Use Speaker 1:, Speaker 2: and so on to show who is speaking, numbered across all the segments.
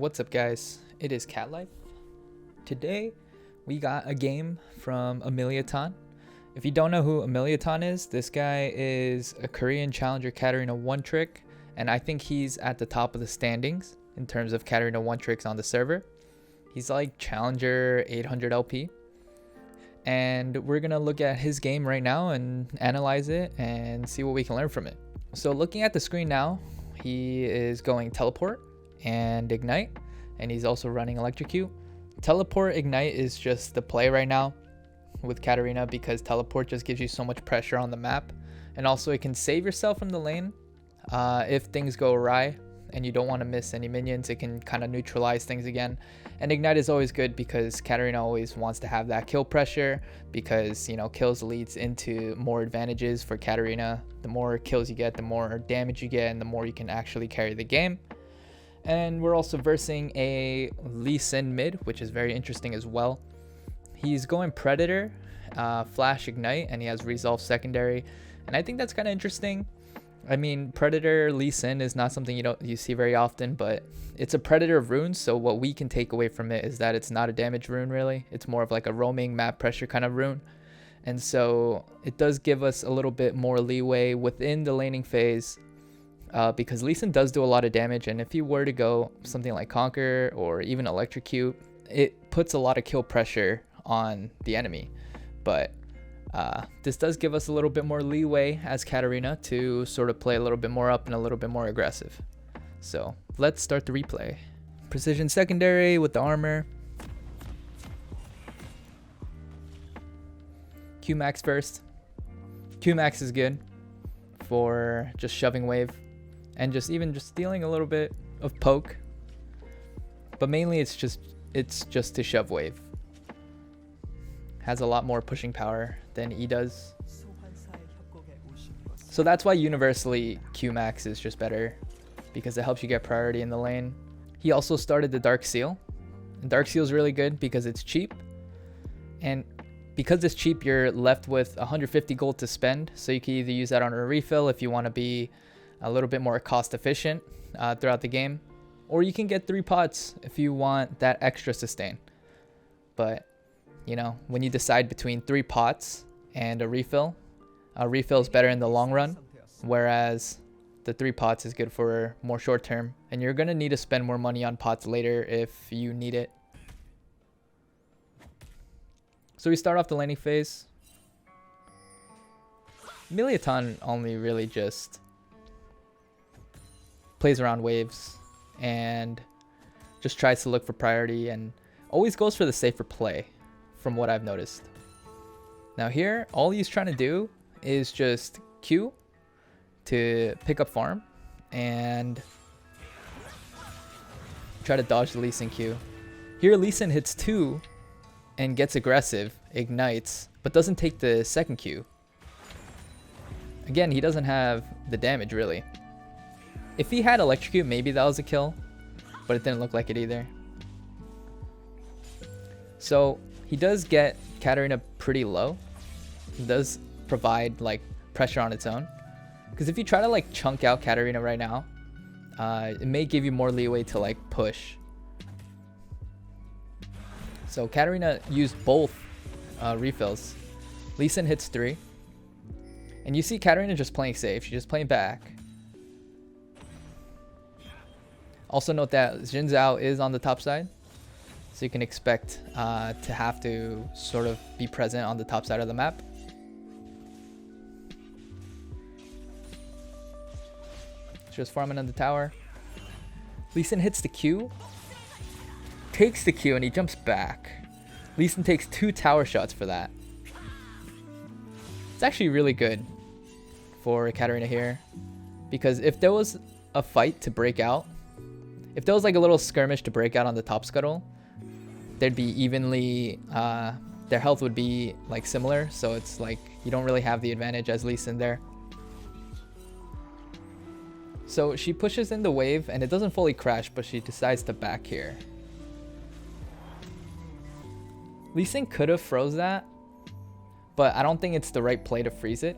Speaker 1: What's up guys, it is Katlife. Today we got a game from Emilia Tan. If you don't know who Emilia Tan is, this guy is a Korean challenger Katarina one trick, and I think he's at the top of the standings in terms of Katarina one tricks on the server. He's like challenger 800 LP, and we're gonna look at his game right now and analyze it and see what we can learn from it. So looking at the screen now, he is going teleport and ignite, and he's also running electrocute. Teleport ignite is just the play right now with Katarina because teleport just gives you so much pressure on the map, and also it can save yourself from the lane if things go awry and you don't want to miss any minions. It can kind of neutralize things again. And ignite is always good because Katarina always wants to have that kill pressure, because you know, kills leads into more advantages for Katarina. The more kills you get, the more damage you get, and the more you can actually carry the game. And we're also versing a Lee Sin mid, which is very interesting as well. He's going Predator, Flash Ignite, and he has Resolve secondary, and I think that's kind of interesting. I mean, Predator Lee Sin is not something you see very often, but it's a Predator of runes, so what we can take away from it is that it's not a damage rune really. It's more of like a roaming map pressure kind of rune, and so it does give us a little bit more leeway within the laning phase. Because Lee Sin does do a lot of damage, and if you were to go something like Conquer or even Electrocute, it puts a lot of kill pressure on the enemy. But this does give us a little bit more leeway as Katarina to sort of play a little bit more up and a little bit more aggressive. So let's start the replay. Precision secondary with the armor. Q-Max first. Q-Max is good for just shoving wave, and just stealing a little bit of poke, but mainly it's just to shove wave. Has a lot more pushing power than E does, so that's why universally Q-Max is just better, because it helps you get priority in the lane. He also started the Dark Seal, and Dark Seal is really good because it's cheap, and because it's cheap you're left with 150 gold to spend, so you can either use that on a refill if you want to be a little bit more cost efficient throughout the game, or you can get 3 pots if you want that extra sustain. But you know, when you decide between 3 pots and a refill is better in the long run, whereas the 3 pots is good for more short term, and you're gonna need to spend more money on pots later if you need it. So we start off the laning phase. Emilia Tan only really just plays around waves and just tries to look for priority, and always goes for the safer play from what I've noticed. Now here, all he's trying to do is just Q to pick up farm and try to dodge the Lee Sin Q. Here Lee Sin hits 2 and gets aggressive, ignites, but doesn't take the second Q. Again, he doesn't have the damage really. If he had Electrocute, maybe that was a kill, but it didn't look like it either. So he does get Katarina pretty low. He does provide like pressure on its own, because if you try to like chunk out Katarina right now, it may give you more leeway to like push. So Katarina used both refills. Lee Sin hits 3, and you see Katarina just playing safe. She's just playing back. Also note that Xin Zhao is on the top side, so you can expect to have to sort of be present on the top side of the map. Just farming on the tower. Lee Sin hits the Q, takes the Q, and he jumps back. Lee Sin takes 2 tower shots for that. It's actually really good for Katarina here, because if there was a fight to break out, if there was like a little skirmish to break out on the top scuttle, they'd be evenly, their health would be like similar, so it's like you don't really have the advantage as Lee Sin there. So she pushes in the wave, and it doesn't fully crash, but she decides to back here. Lee Sin could have froze that, but I don't think it's the right play to freeze it.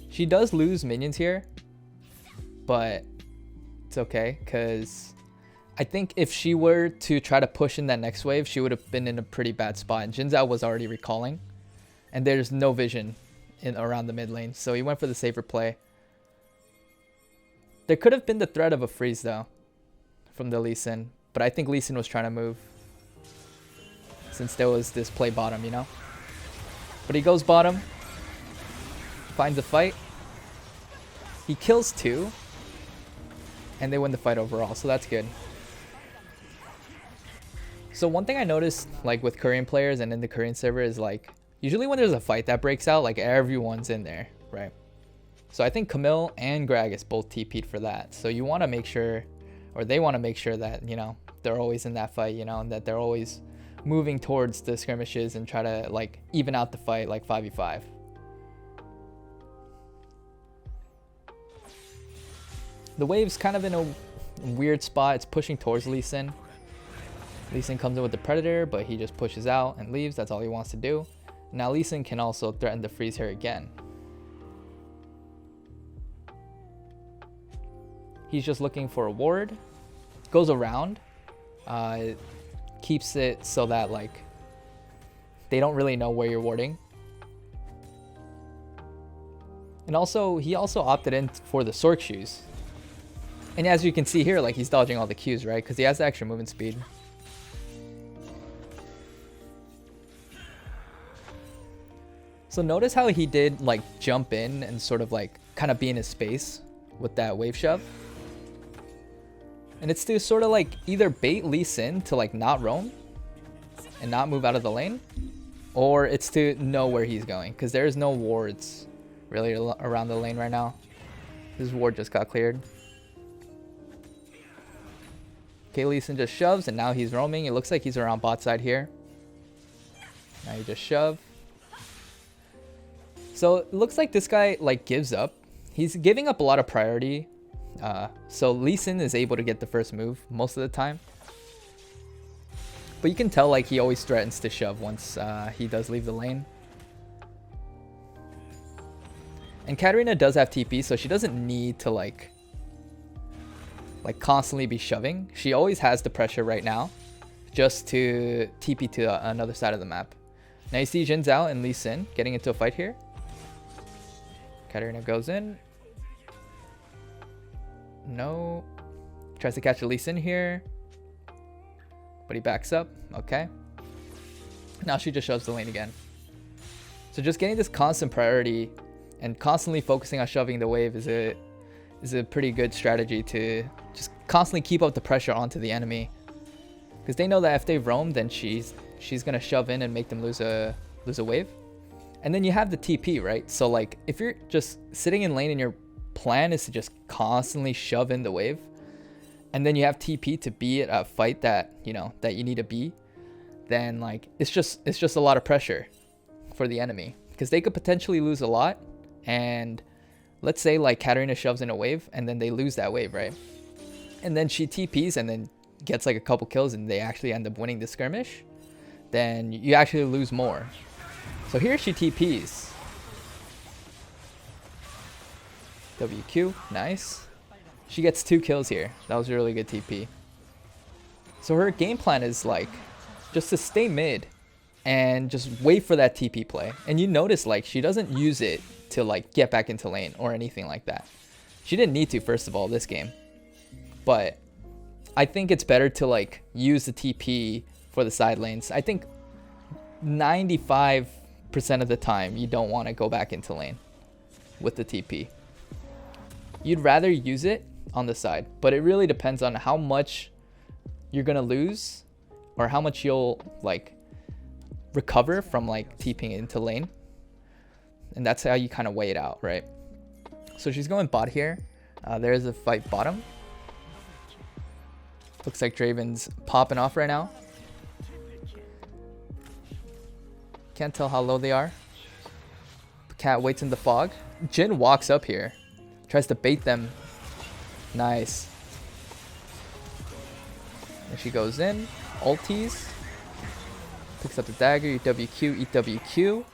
Speaker 1: She does lose minions here, but it's okay, because I think if she were to try to push in that next wave, she would have been in a pretty bad spot. And Jin Zhao was already recalling, and there's no vision in around the mid lane, so he went for the safer play. There could have been the threat of a freeze though from the Lee Sin, but I think Lee Sin was trying to move since there was this play bottom, you know. But he goes bottom, finds a fight, he kills 2, and they win the fight overall, so that's good. So one thing I noticed, like with Korean players and in the Korean server, is like usually when there's a fight that breaks out, like everyone's in there, right? So I think Camille and Gragas both TP'd for that. So you want to make sure, or they want to make sure that, you know, they're always in that fight, you know, and that they're always moving towards the skirmishes and try to like even out the fight like 5v5. The wave's kind of in a weird spot. It's pushing towards Lee Sin. Lee Sin comes in with the Predator, but he just pushes out and leaves. That's all he wants to do. Now Lee Sin can also threaten to freeze here again. He's just looking for a ward. Goes around. Keeps it so that like they don't really know where you're warding. And also, he also opted in for the Sork shoes. And as you can see here, like he's dodging all the Qs, right? Because he has the extra movement speed. So notice how he did like jump in and sort of like kind of be in his space with that wave shove. And it's to sort of like either bait Lee Sin to like not roam and not move out of the lane, or it's to know where he's going, because there's no wards really around the lane right now. His ward just got cleared. Okay, Lee Sin just shoves and now he's roaming. It looks like he's around bot side here. Now you just shove. So it looks like this guy like gives up. He's giving up a lot of priority. So Lee Sin is able to get the first move most of the time. But you can tell like he always threatens to shove once he does leave the lane. And Katarina does have TP, so she doesn't need to like constantly be shoving. She always has the pressure right now just to TP to another side of the map. Now you see Jin Zhao and Lee Sin getting into a fight here. Katarina goes in. No. Tries to catch a Lee Sin here. But he backs up. Okay. Now she just shoves the lane again. So just getting this constant priority and constantly focusing on shoving the wave is a pretty good strategy to just constantly keep up the pressure onto the enemy. Because they know that if they roam, then she's gonna shove in and make them lose a wave. And then you have the TP, right? So like if you're just sitting in lane and your plan is to just constantly shove in the wave, and then you have TP to be at a fight that you know that you need to be, then like it's just a lot of pressure for the enemy, because they could potentially lose a lot. And let's say like Katarina shoves in a wave and then they lose that wave, right? And then she TPs and then gets like a couple kills and they actually end up winning the skirmish, then you actually lose more. So here she TPs. WQ, nice. She gets 2 kills here. That was a really good TP. So her game plan is like just to stay mid and just wait for that TP play. And you notice like she doesn't use it to like get back into lane or anything like that. She didn't need to, first of all, this game. But I think it's better to like use the TP for the side lanes. I think 95% of the time you don't want to go back into lane with the TP. You'd rather use it on the side, but it really depends on how much you're gonna lose or how much you'll like recover from like TPing into lane. And that's how you kind of weigh it out, right? So she's going bot here. There's a fight bottom. Looks like Draven's popping off right now. Can't tell how low they are. The cat waits in the fog. Jin walks up here. Tries to bait them. Nice. There she goes in. Ulties. Picks up the dagger. Eat WQ. Eat WQ.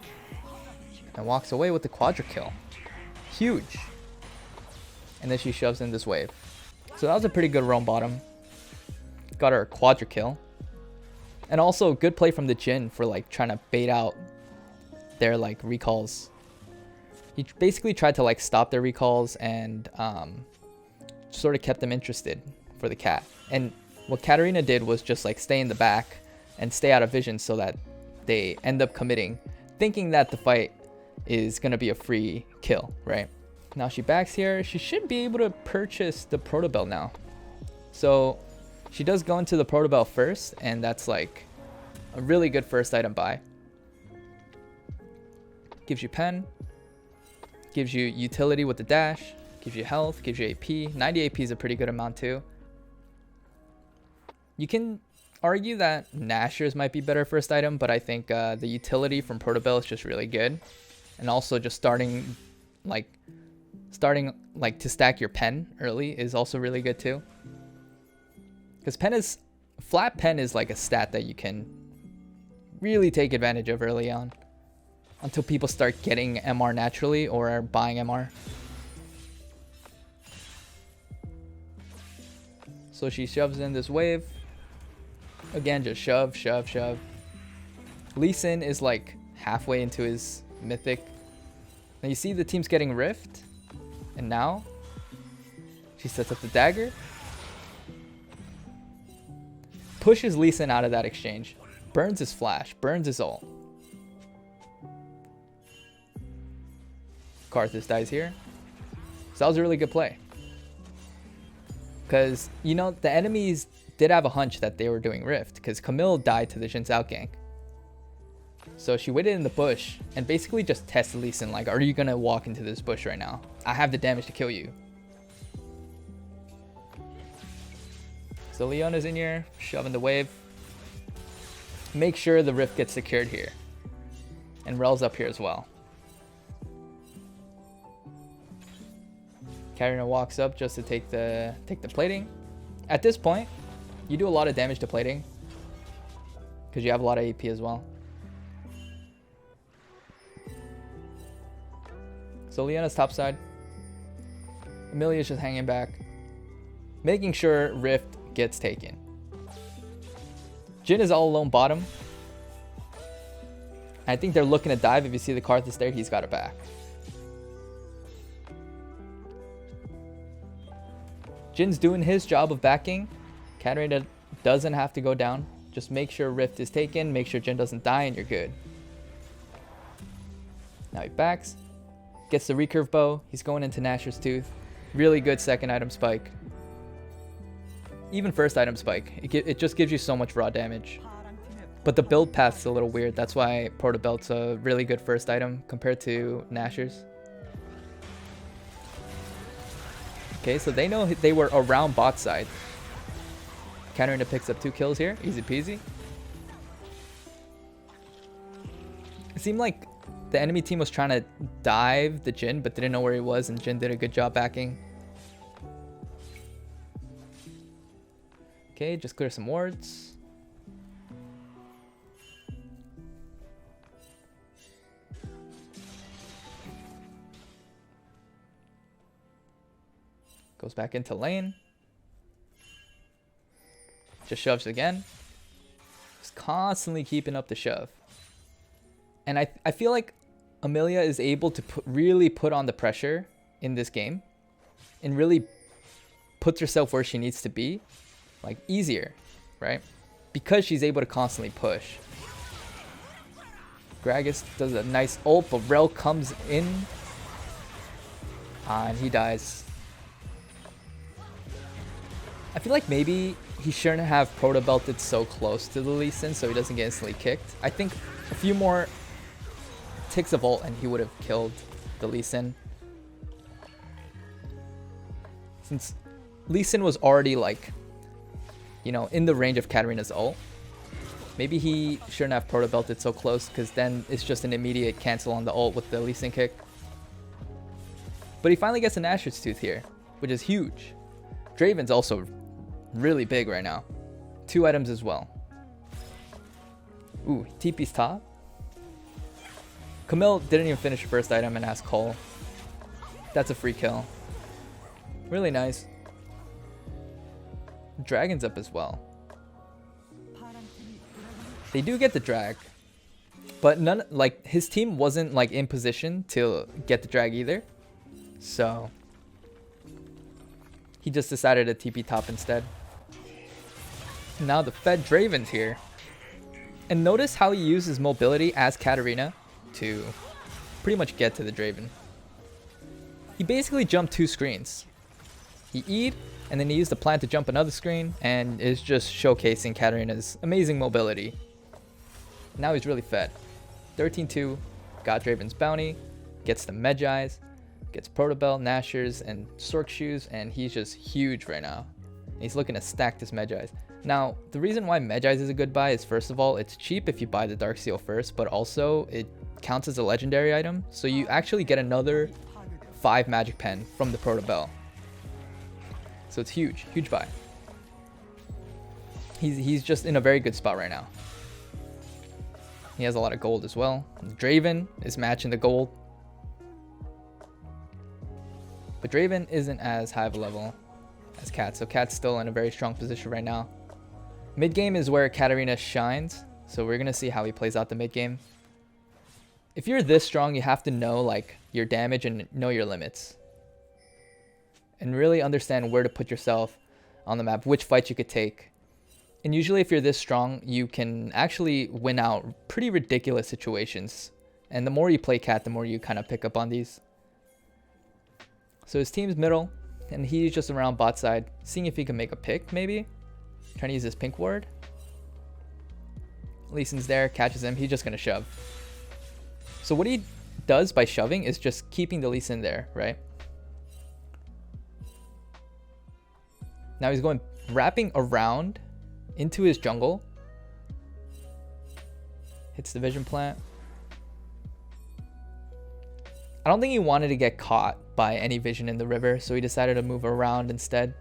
Speaker 1: And walks away with the quadra kill. Huge. And then she shoves in this wave. So that was a pretty good roam bottom. Got her a quadra kill. And also good play from the Jhin for like trying to bait out their like recalls. He basically tried to like stop their recalls and sort of kept them interested for the cat. And what Katarina did was just like stay in the back and stay out of vision so that they end up committing, thinking that the fight is going to be a free kill, right? Now she backs here. She should be able to purchase the Proto Belt now. So she does go into the Proto Belt first, and that's like a really good first item buy. Gives you pen, gives you utility with the dash, gives you health, gives you AP. 90 AP is a pretty good amount too. You can argue that Nashor's might be better first item, but I think the utility from Proto Belt is just really good. And also just starting to stack your pen early is also really good too. Because flat pen is like a stat that you can really take advantage of early on. Until people start getting MR naturally or are buying MR. So she shoves in this wave. Again, just shove, shove, shove. Lee Sin is like halfway into his mythic. Now you see the team's getting rift. And now she sets up the dagger. Pushes Lee Sin out of that exchange. Burns his flash. Burns his ult. Karthus dies here. So that was a really good play. Because, you know, the enemies did have a hunch that they were doing rift. Because Camille died to the Jhin's outgank. So she waited in the bush and basically just tested Lee Sin like, are you going to walk into this bush right now? I have the damage to kill you. So Leona's in here, shoving the wave. Make sure the rift gets secured here. And Rel's up here as well. Katarina walks up just to take the plating. At this point, you do a lot of damage to plating. Because you have a lot of AP as well. So Leona's topside. Emilia's just hanging back. Making sure rift gets taken. Jhin is all alone bottom. I think they're looking to dive. If you see the Karthus there, he's got it back. Jin's doing his job of backing. Katarina doesn't have to go down. Just make sure rift is taken. Make sure Jhin doesn't die and you're good. Now he backs. Gets the recurve bow. He's going into Nashor's Tooth. Really good second item spike. Even first item spike. It just gives you so much raw damage. But the build path's a little weird. That's why Proto Belt's a really good first item compared to Nashor's. Okay, so they know they were around bot side. Katarina picks up 2 kills here. Easy peasy. It seemed like the enemy team was trying to dive the Jhin, but didn't know where he was, and Jhin did a good job backing. Okay, just clear some wards. Goes back into lane. Just shoves again. Just constantly keeping up the shove. And I feel like Emilia is able to really put on the pressure in this game. And really puts herself where she needs to be. Like, easier, right? Because she's able to constantly push. Gragas does a nice ult, but Rel comes in. And he dies. I feel like maybe he shouldn't have Proto Belted so close to the Lee Sin so he doesn't get instantly kicked. I think a few more ticks of ult and he would have killed the Lee Sin. Since Lee Sin was already like, you know, in the range of Katarina's ult. Maybe he shouldn't have Proto Belted so close because then it's just an immediate cancel on the ult with the Lee Sin kick. But he finally gets a Nashor's Tooth here, which is huge. Draven's also really big right now. 2 items as well. Ooh, TP's top. Camille didn't even finish the first item and asked Cole. That's a free kill. Really nice. Dragon's up as well. They do get the drag, but none, like, his team wasn't like in position to get the drag either, so he just decided to TP top instead. Now the Fed Draven's here, and notice how he uses mobility as Katarina to pretty much get to the Draven. He basically jumped 2 screens. He E'd, and then he used the plant to jump another screen, and is just showcasing Katarina's amazing mobility. Now he's really fed. 13-2, got Draven's bounty, gets the Medjais, gets Protobell, Nashers, and Sork Shoes, and he's just huge right now. He's looking to stack this Medjais. Now, the reason why Medjais is a good buy is, first of all, it's cheap if you buy the Dark Seal first, but also it counts as a legendary item, so you actually get another 5 Magic Pen from the Protobell. So it's huge, huge buy. He's just in a very good spot right now. He has a lot of gold as well. Draven is matching the gold. But Draven isn't as high of a level as Cat, so Cat's still in a very strong position right now. Mid game is where Katarina shines, so we're gonna see how he plays out the mid game. If you're this strong, you have to know like your damage and know your limits, and really understand where to put yourself on the map, which fights you could take. And usually if you're this strong, you can actually win out pretty ridiculous situations. And the more you play Cat, the more you kind of pick up on these. So his team's middle, and he's just around bot side, seeing if he can make a pick maybe. Trying to use his pink ward. Lee Sin's there, catches him, he's just going to shove. So what he does by shoving is just keeping the Lee Sin there, right? Now he's going wrapping around into his jungle. Hits the vision plant. I don't think he wanted to get caught by any vision in the river, so he decided to move around instead.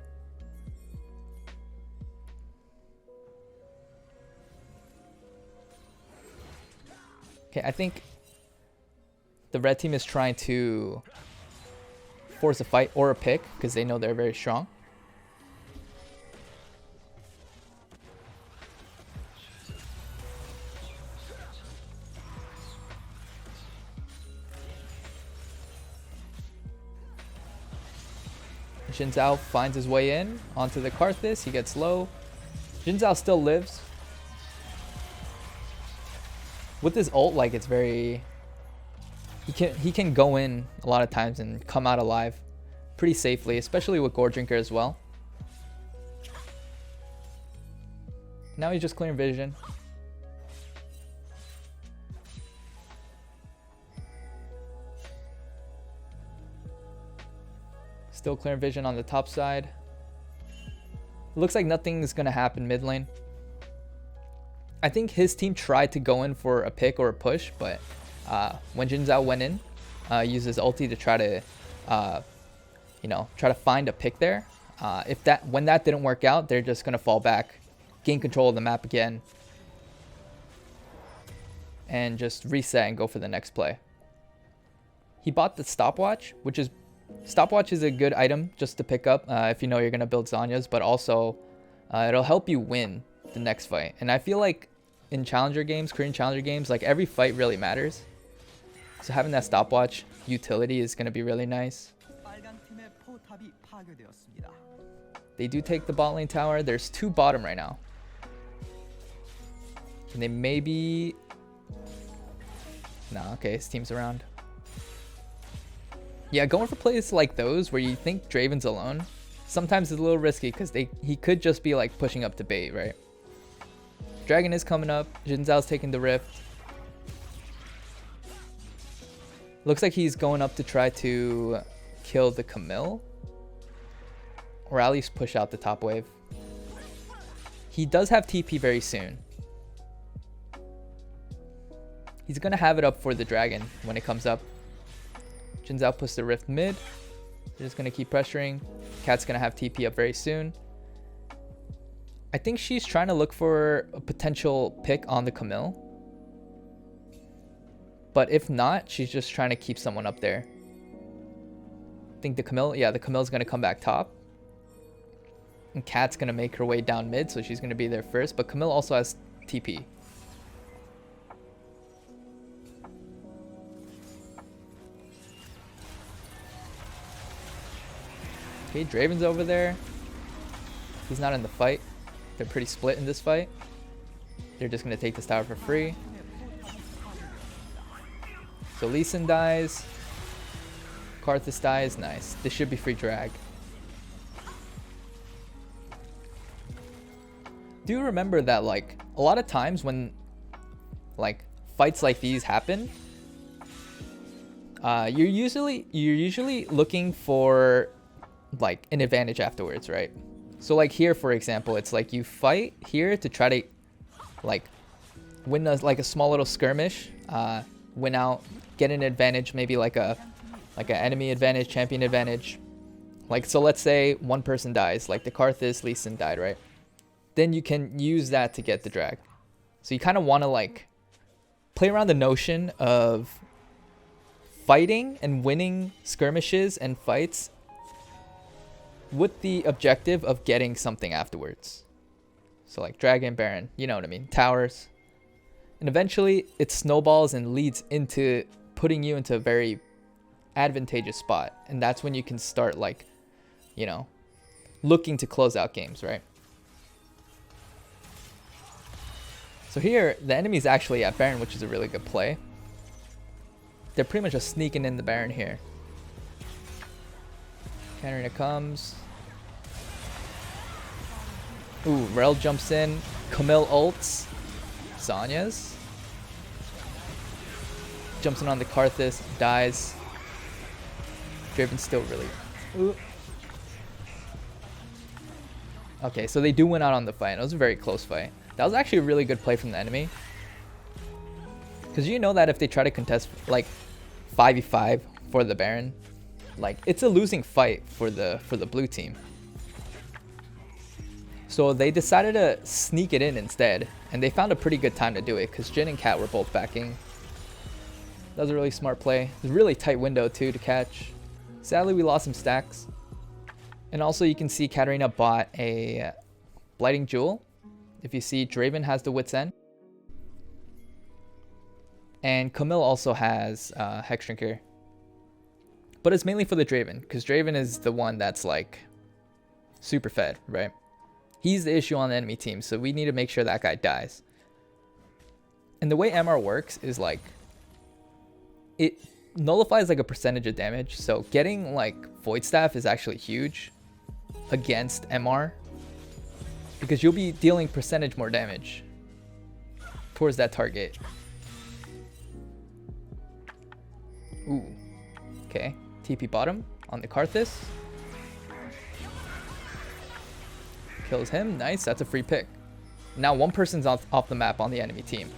Speaker 1: Okay, I think the red team is trying to force a fight or a pick because they know they're very strong. Jin Zhao finds his way in onto the Karthus. He gets low. Jin Zhao still lives. With his ult, like, it's very... He can go in a lot of times and come out alive pretty safely, especially with Gore Drinker as well. Now he's just clearing vision. Still clearing vision on the top side. Looks like nothing's going to happen mid lane. I think his team tried to go in for a pick or a push, but when Jin Zhao went in, used his ulti to try to, try to find a pick there. When that didn't work out, they're just going to fall back, gain control of the map again, and just reset and go for the next play. He bought the stopwatch, which is... Stopwatch is a good item just to pick up if you know you're going to build Zhonya's, but also it'll help you win the next fight. And I feel like in challenger games, Korean challenger games, like every fight really matters. So having that stopwatch utility is going to be really nice. They do take the bot lane tower. There's 2 bottom right now. And they maybe... Nah, okay, his team's around. Yeah, going for plays like those where you think Draven's alone, sometimes it's a little risky because he could just be like pushing up to bait, right? Dragon is coming up. Jin Zhao's taking the rift. Looks like he's going up to try to kill the Camille, or at least push out the top wave. He does have TP very soon. He's going to have it up for the dragon when it comes up. Jin Zhao puts the rift mid. They're just going to keep pressuring. Cat's going to have TP up very soon. I think she's trying to look for a potential pick on the Camille. But if not, she's just trying to keep someone up there. I think the Camille, yeah, the Camille's going to come back top. And Kat's going to make her way down mid, so she's going to be there first. But Camille also has TP. Okay, Draven's over there. He's not in the fight. They're pretty split in this fight. They're just going to take this tower for free. So Lee Sin dies. Karthus dies. Nice. This should be free drag. Do remember that, like, a lot of times when, like, fights like these happen, you're usually looking for, like, an advantage afterwards, right? So, like, here, for example, it's like you fight here to try to, like, win a small little skirmish, win out, get an advantage, maybe like an enemy advantage, champion advantage. Like, so let's say one person dies, like the Karthus, Lee Sin died, right? Then you can use that to get the drag. So you kind of want to, like, play around the notion of fighting and winning skirmishes and fights with the objective of getting something afterwards. So like Dragon, Baron, you know what I mean, towers. And eventually it snowballs and leads into putting you into a very advantageous spot. And that's when you can start, like, you know, looking to close out games, right? So here, the enemy's actually at Baron, which is a really good play. They're pretty much just sneaking in the Baron here. Katarina comes. Ooh, Rel jumps in. Camille ults. Zanya's. Jumps in on the Karthus. Dies. Draven's still really... Ooh. Okay, so they do win out on the fight. It was a very close fight. That was actually a really good play from the enemy. Because you know that if they try to contest, like, 5v5 for the Baron, like, it's a losing fight for the blue team. So they decided to sneak it in instead. And they found a pretty good time to do it because Jhin and Kat were both backing. That was a really smart play. It was a really tight window too to catch. Sadly, we lost some stacks. And also you can see Katarina bought a Blighting Jewel. If you see, Draven has the Wit's End. And Camille also has Hex Drinker. But it's mainly for the Draven, because Draven is the one that's, like, super fed, right? He's the issue on the enemy team, so we need to make sure that guy dies. And the way MR works is, like, it nullifies, like, a percentage of damage. So getting, like, Void Staff is actually huge against MR, because you'll be dealing percentage more damage towards that target. Ooh. Okay. TP bottom on the Karthus. Kills him. Nice. That's a free pick. Now one person's off the map on the enemy team.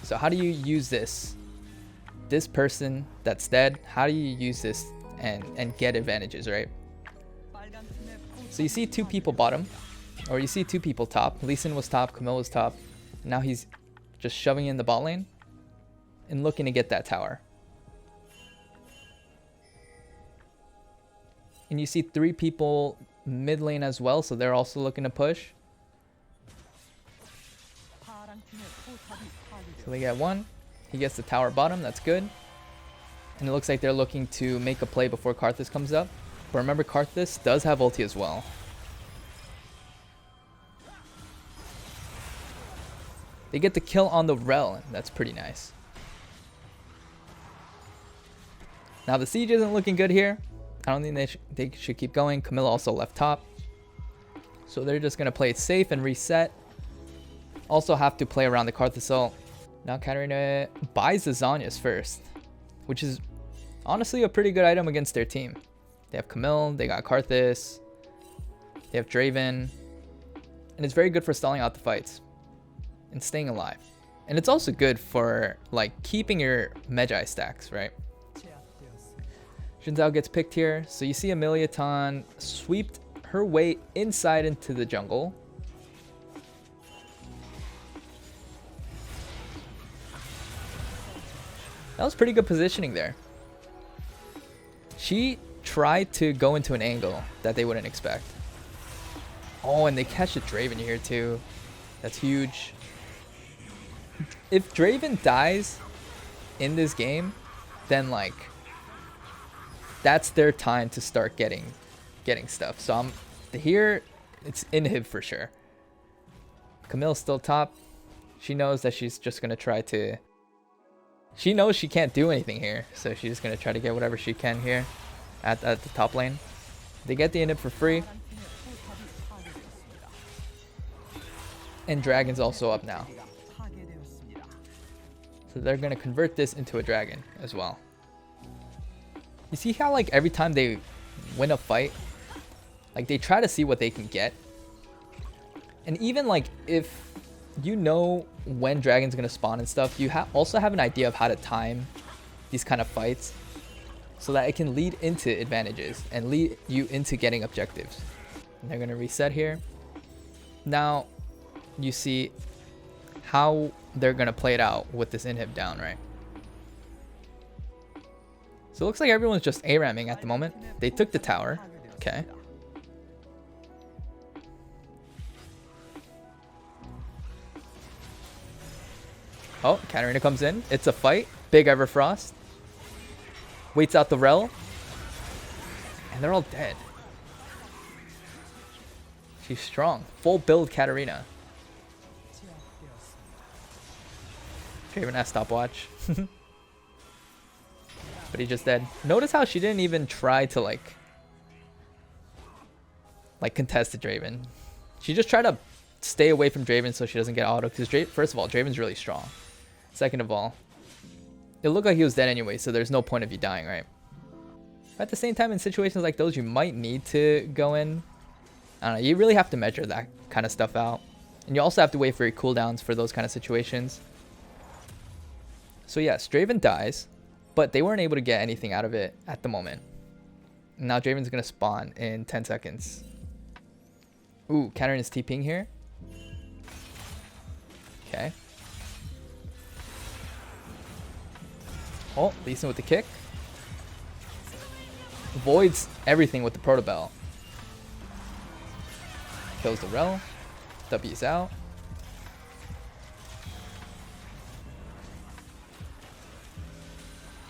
Speaker 1: So how do you use this? This person that's dead, how do you use this and get advantages, right? So you see two people bottom. Or you see two people top. Lee Sin was top, Camille was top. Now he's just shoving in the bot lane and looking to get that tower. And you see three people mid lane as well, so they're also looking to push. So they get one. He gets the tower bottom, that's good. And it looks like they're looking to make a play before Karthus comes up. But remember, Karthus does have ulti as well. They get the kill on the Rel, and that's pretty nice. Now the siege isn't looking good here. I don't think they should keep going. Camille also left top. So they're just going to play it safe and reset. Also have to play around the Karthus ult. Now Katarina buys the Zanyas first, which is honestly a pretty good item against their team. They have Camille, they got Karthus, they have Draven, and it's very good for stalling out the fights and staying alive. And it's also good for, like, keeping your Magi stacks, right? Xin Zhao gets picked here. So you see Emilia Tan sweeped her way inside into the jungle. That was pretty good positioning there. She tried to go into an angle that they wouldn't expect. Oh, and they catch the Draven here too. That's huge. If Draven dies in this game, then like that's their time to start getting stuff. So I'm here. It's inhib for sure. Camille's still top. She knows that she's just gonna try to. She knows she can't do anything here, so she's just gonna try to get whatever she can here at the top lane. They get the inhib for free. And Dragon's also up now. So they're going to convert this into a dragon as well. You see how like every time they win a fight, like they try to see what they can get. And even like if you know when Dragon's going to spawn and stuff, you also have an idea of how to time these kind of fights so that it can lead into advantages and lead you into getting objectives. And they're going to reset here. Now, you see how they're going to play it out with this inhib down, right? So it looks like everyone's just ARAMing at the moment. They took the tower. Okay. Oh, Katarina comes in. It's a fight. Big Everfrost. Waits out the Rel. And they're all dead. She's strong. Full build Katarina. Draven has stopwatch. But he just dead. Notice how she didn't even try to like contest the Draven. She just tried to stay away from Draven so she doesn't get auto. Because first of all, Draven's really strong. Second of all, it looked like he was dead anyway, so there's no point of you dying, right? But at the same time, in situations like those, you might need to go in. I don't know. You really have to measure that kind of stuff out. And you also have to wait for your cooldowns for those kind of situations. So yes, Draven dies, but they weren't able to get anything out of it at the moment. Now Draven's going to spawn in 10 seconds. Ooh, Katarina's TPing here. Okay. Oh, Lee Sin with the kick. Avoids everything with the Protobell. Kills the Rel. W's out.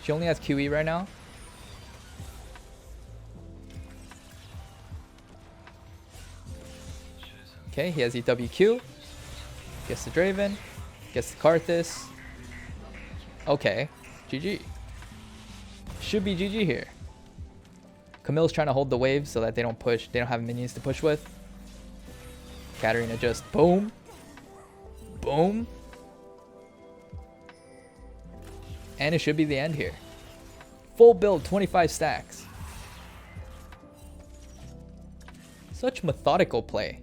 Speaker 1: She only has QE right now. Okay, he has EWQ. Gets the Draven. Gets the Karthus. Okay, GG. Should be GG here. Camille's trying to hold the wave so that they don't push. They don't have minions to push with. Katarina just boom. Boom. And it should be the end here. Full build, 25 stacks. Such methodical play.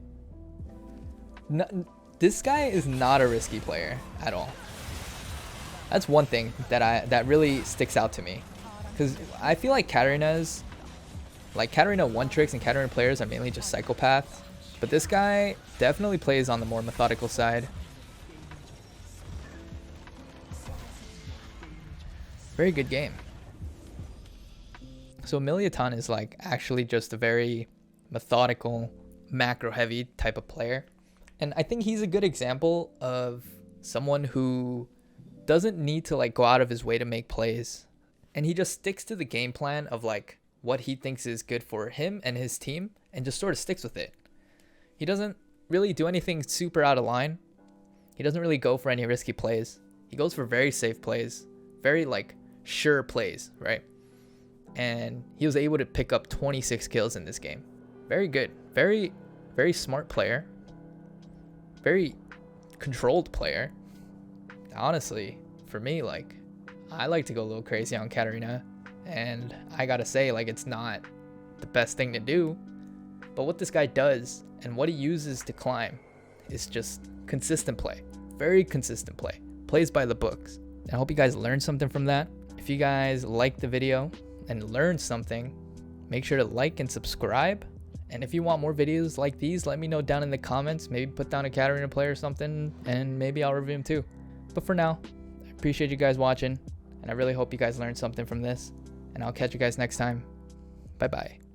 Speaker 1: This guy is not a risky player at all. That's one thing that really sticks out to me. Because I feel like Katarina's... Like Katarina one tricks and Katarina players are mainly just psychopaths. But this guy definitely plays on the more methodical side. Very good game. So Emilia Tan is like actually just a very methodical, macro heavy type of player. And I think he's a good example of someone who doesn't need to like go out of his way to make plays. And he just sticks to the game plan of like what he thinks is good for him and his team and just sort of sticks with it. He doesn't really do anything super out of line. He doesn't really go for any risky plays. He goes for very safe plays, very like sure plays, right? And he was able to pick up 26 kills in this game. Very good. Very, very smart player. Very controlled player. Honestly, for me, like, I like to go a little crazy on Katarina. And I gotta say, like, it's not the best thing to do. But what this guy does and what he uses to climb is just consistent play. Very consistent play. Plays by the books. I hope you guys learned something from that. If you guys liked the video and learned something, make sure to like and subscribe. And if you want more videos like these, let me know down in the comments. Maybe put down a Katarina play or something, and maybe I'll review them too. But for now, I appreciate you guys watching, and I really hope you guys learned something from this. And I'll catch you guys next time. Bye-bye.